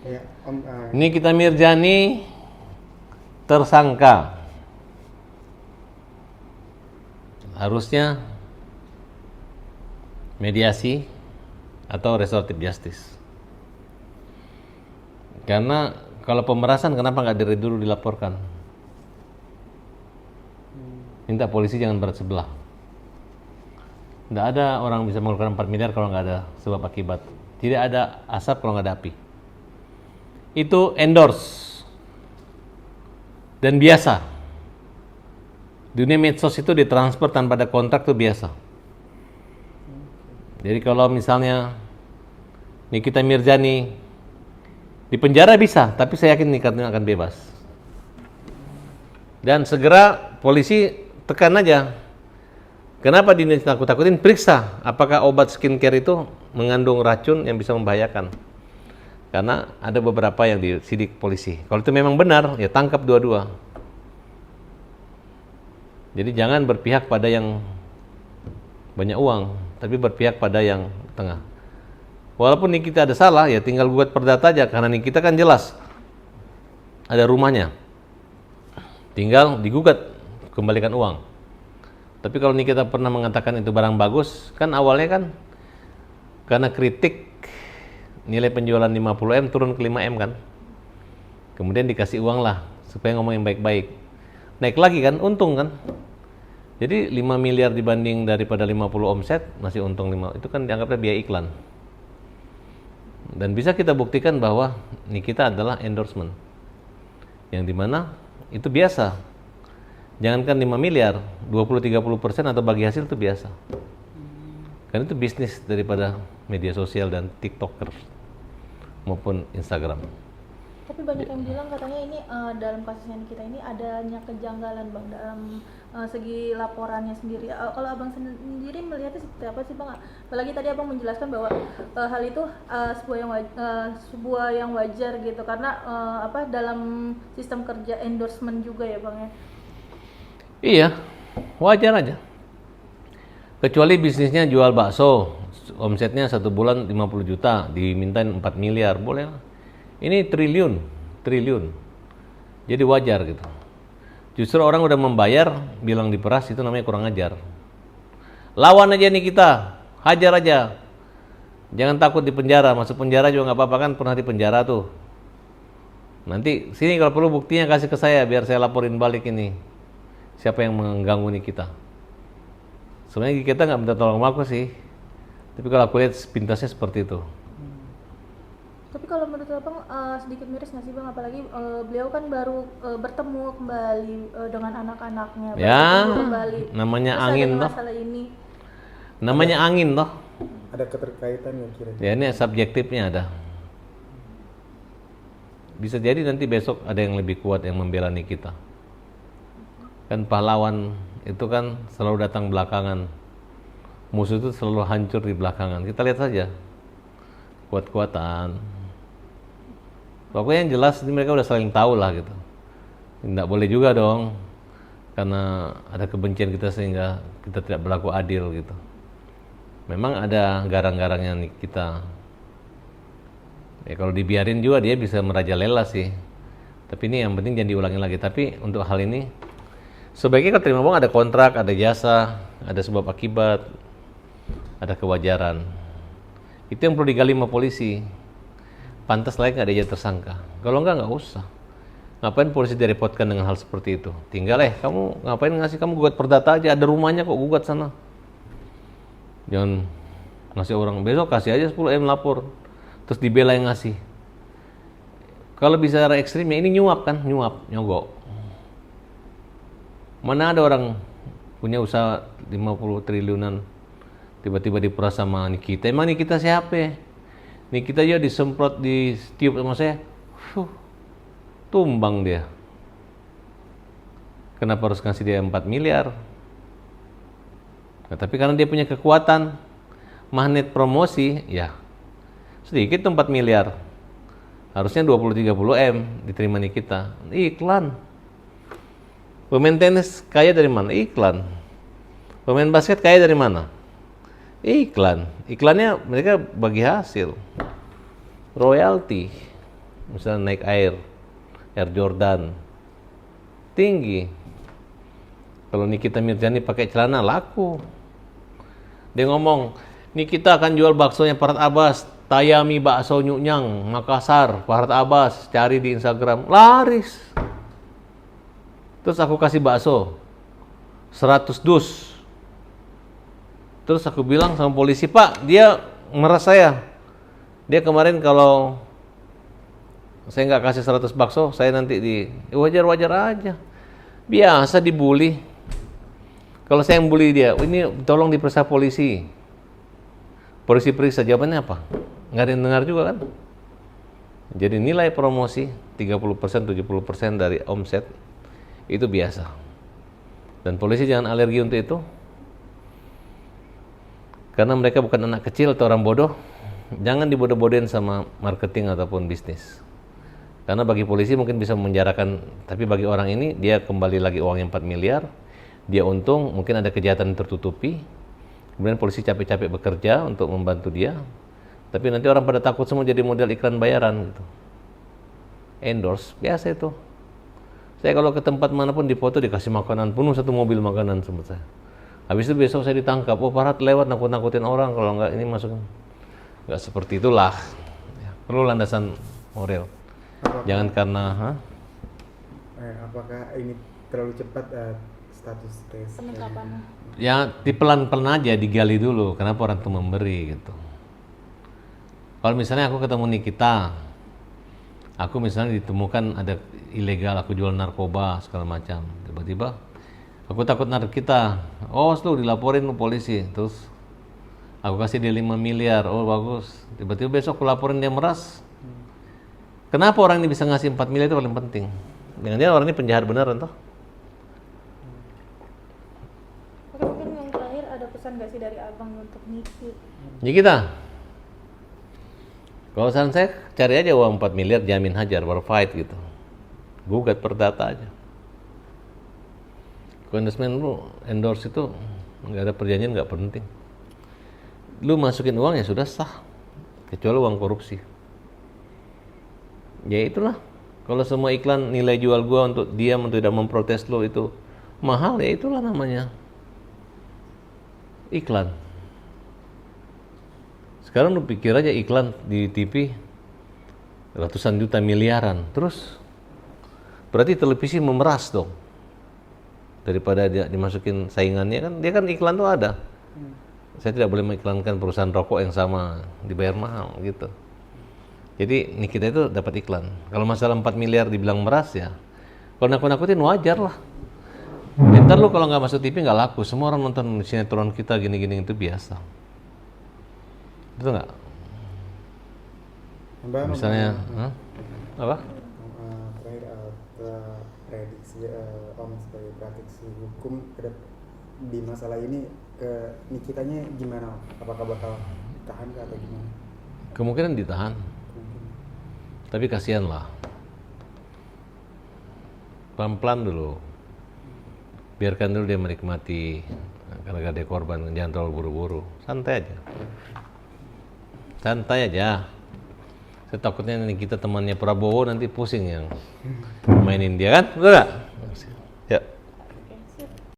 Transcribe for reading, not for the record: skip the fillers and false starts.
Ya, Om. Nikita Mirzani tersangka. Harusnya mediasi atau restoratif justice. Karena kalau pemerasan kenapa nggak dari dulu dilaporkan? Minta polisi jangan berat sebelah. Tidak ada orang bisa mengeluarkan 4 miliar kalau nggak ada sebab akibat. Tidak ada asap kalau nggak ada api. Itu endorse. Dan biasa. Dunia medsos itu ditransfer tanpa ada kontrak itu biasa. Jadi kalau misalnya Nikita Mirzani di penjara bisa, tapi saya yakin Nikita akan bebas. Dan segera polisi tekan aja. Kenapa ditakut-takutin? Periksa apakah obat skincare itu mengandung racun yang bisa membahayakan. Karena ada beberapa yang disidik polisi. Kalau itu memang benar, ya tangkap dua-dua. Jadi jangan berpihak pada yang banyak uang, tapi berpihak pada yang tengah. Walaupun Nikita ada salah, ya tinggal gugat perdata aja, karena Nikita kan jelas ada rumahnya. Tinggal digugat, kembalikan uang. Tapi kalau Nikita pernah mengatakan itu barang bagus, kan awalnya kan karena kritik nilai penjualan 50M turun ke 5M kan. Kemudian dikasih uang lah supaya ngomong yang baik-baik. Naik lagi kan, untung kan. Jadi 5 miliar dibanding daripada 50 omset masih untung 5. Itu kan dianggapnya biaya iklan. Dan bisa kita buktikan bahwa Nikita adalah endorsement. Yang dimana itu biasa. Jangankan 5 miliar, 20-30% atau bagi hasil itu biasa. Karena itu bisnis daripada media sosial dan TikToker maupun Instagram. Tapi banyak yang bilang katanya ini dalam kasusnya kita ini adanya kejanggalan Bang dalam segi laporannya sendiri. Kalau Abang sendiri melihatnya seperti apa sih Bang? Apalagi tadi Abang menjelaskan bahwa hal itu sebuah yang wajar gitu karena dalam sistem kerja endorsement juga ya Bang ya. Iya, wajar aja. Kecuali bisnisnya jual bakso, omsetnya 1 bulan 50 juta, dimintain 4 miliar, boleh lah. Ini triliun. Jadi wajar gitu. Justru orang udah membayar, bilang diperas, itu namanya kurang ajar. Lawan aja nih kita, hajar aja. Jangan takut di penjara, masuk penjara juga nggak apa-apa kan, pernah di penjara tuh. Nanti sini kalau perlu buktinya kasih ke saya, biar saya laporin balik ini. Siapa yang mengganggu nih kita? Sebenarnya kita nggak minta tolong sama aku sih, tapi kalau aku lihat pintasnya seperti itu. Tapi kalau menurut Abang sedikit miris nggak sih Bang? Apalagi beliau kan baru bertemu kembali dengan anak-anaknya. Ya, kembali. namanya Terus angin ada toh. masalah ini. Namanya angin toh. Ada keterkaitan yang kira-kira. Ya ini subjektifnya ada. Bisa jadi nanti besok ada yang lebih kuat yang membela Nikita. Kan pahlawan itu kan selalu datang belakangan. Musuh itu selalu hancur di belakangan. Kita lihat saja kuat-kuatan. Pokoknya yang jelas ini mereka udah saling tahu lah gitu. Tidak boleh juga dong karena ada kebencian kita sehingga kita tidak berlaku adil gitu. Memang ada garang-garangnya nih kita. Ya kalau dibiarin juga dia bisa merajalela sih. Tapi ini yang penting jangan diulangi lagi. Tapi untuk hal ini sebaiknya kalau terima uang ada kontrak, ada jasa, ada sebab akibat, ada kewajaran. Itu yang perlu digali sama polisi. Pantas layak nggak dia tersangka. Kalau nggak usah. Ngapain polisi direpotkan dengan hal seperti itu? Tinggal kamu ngapain ngasih, kamu gugat perdata aja, ada rumahnya kok, gugat sana. Jangan ngasih orang, besok kasih aja 10M lapor. Terus dibela yang ngasih. Kalau bicara ekstrimnya ini nyuap kan, nyogok. Mana ada orang punya usaha 50 triliunan tiba-tiba diperas sama Nikita. Emang Nikita siapa? Nikita aja disemprot, ditiup sama saya. Tumbang dia. Kenapa harus kasih dia 4 miliar? Nah, tapi karena dia punya kekuatan magnet promosi, ya sedikit tuh 4 miliar. Harusnya 20-30M diterima Nikita. Iklan. Pemain tenis kaya dari mana? Iklan. Pemain basket kaya dari mana? Iklan. Iklannya mereka bagi hasil. Royalti. misalnya naik Air Jordan, tinggi. Kalau Nikita Mirzani pakai celana laku. Dia ngomong, Nikita akan jual baksonya Farhad Abbas, Tayami Bakso Nyunyang, Makassar, Farhad Abbas, cari di Instagram, laris. Terus aku kasih bakso 100 dus. Terus aku bilang sama polisi, Pak, dia meres saya. Dia kemarin kalau saya nggak kasih 100 bakso, saya nanti wajar-wajar aja. Biasa dibully. Kalau saya yang bully dia, ini tolong diperiksa polisi. Polisi periksa, jawabannya apa? Nggak ada yang dengar juga kan? Jadi nilai promosi 30%, 70% dari omset itu biasa. Dan polisi jangan alergi untuk itu. Karena mereka bukan anak kecil atau orang bodoh. Jangan dibodoh-bodohin sama marketing ataupun bisnis. Karena bagi polisi mungkin bisa memenjarakan, tapi bagi orang ini dia kembali lagi uangnya 4 miliar, dia untung, mungkin ada kejahatan yang tertutupi, kemudian polisi capek-capek bekerja untuk membantu dia, tapi nanti orang pada takut semua jadi model iklan bayaran gitu. Endorse, biasa itu. Saya kalau ke tempat manapun dipoto dikasih makanan, penuh satu mobil makanan sama saya. Habis itu besok saya ditangkap, oh Farhad lewat nakut-nakutin orang, kalau enggak ini masuk. Enggak seperti itulah. Ya, perlu landasan moral. Jangan karena apakah ini terlalu cepat status tes? Penetapannya. Ya dipelan-pelan aja, digali dulu kenapa orang itu memberi gitu. Kalau misalnya aku ketemu Nikita, aku misalnya ditemukan ada ilegal, aku jual narkoba segala macam, tiba-tiba aku takut Nikita, oh lu dilaporin ke polisi, terus aku kasih dia 5 miliar, oh bagus, tiba-tiba besok aku laporin dia meras. Kenapa orang ini bisa ngasih 4 miliar itu paling penting. Jangan-jangan orang ini penjahat beneran toh. Oke, mungkin yang terakhir ada pesan gak sih dari abang untuk Niki? Ya kita, kalau saran saya cari aja uang 4 miliar, jamin hajar, baru fight gitu. Gugat perdata aja. Kalau lu endorse itu nggak ada perjanjian, nggak penting. Lu masukin uang ya sudah sah, kecuali uang korupsi. Ya itulah, kalau semua iklan nilai jual gua untuk diam, untuk tidak memprotes lo itu mahal, ya itulah namanya iklan. Sekarang lu pikir aja iklan di TV ratusan juta, miliaran, terus berarti televisi memeras dong. Daripada dia dimasukin saingannya kan, dia kan iklan tuh ada. Saya tidak boleh mengiklankan perusahaan rokok yang sama, dibayar mahal gitu. Jadi Nikita itu dapat iklan. Kalau masalah 4 miliar dibilang meras ya, kalau nakut-nakutin wajar lah. Ntar lu kalau nggak masuk TV nggak laku. Semua orang nonton sinetron kita gini-gini itu biasa. Betul nggak? Misalnya, apa? Terakhir prediksi Om sebagai praktisi hukum di masalah ini Nikitanya gimana? Apakah bakal ditahan atau gimana? Kemungkinan ditahan. Tapi kasihan lah, pelan-pelan dulu, biarkan dulu dia menikmati, karena gak ada korban, jangan terlalu buru-buru, santai aja. Saya takutnya nanti kita temannya Prabowo nanti pusing yang mainin dia kan, betul gak?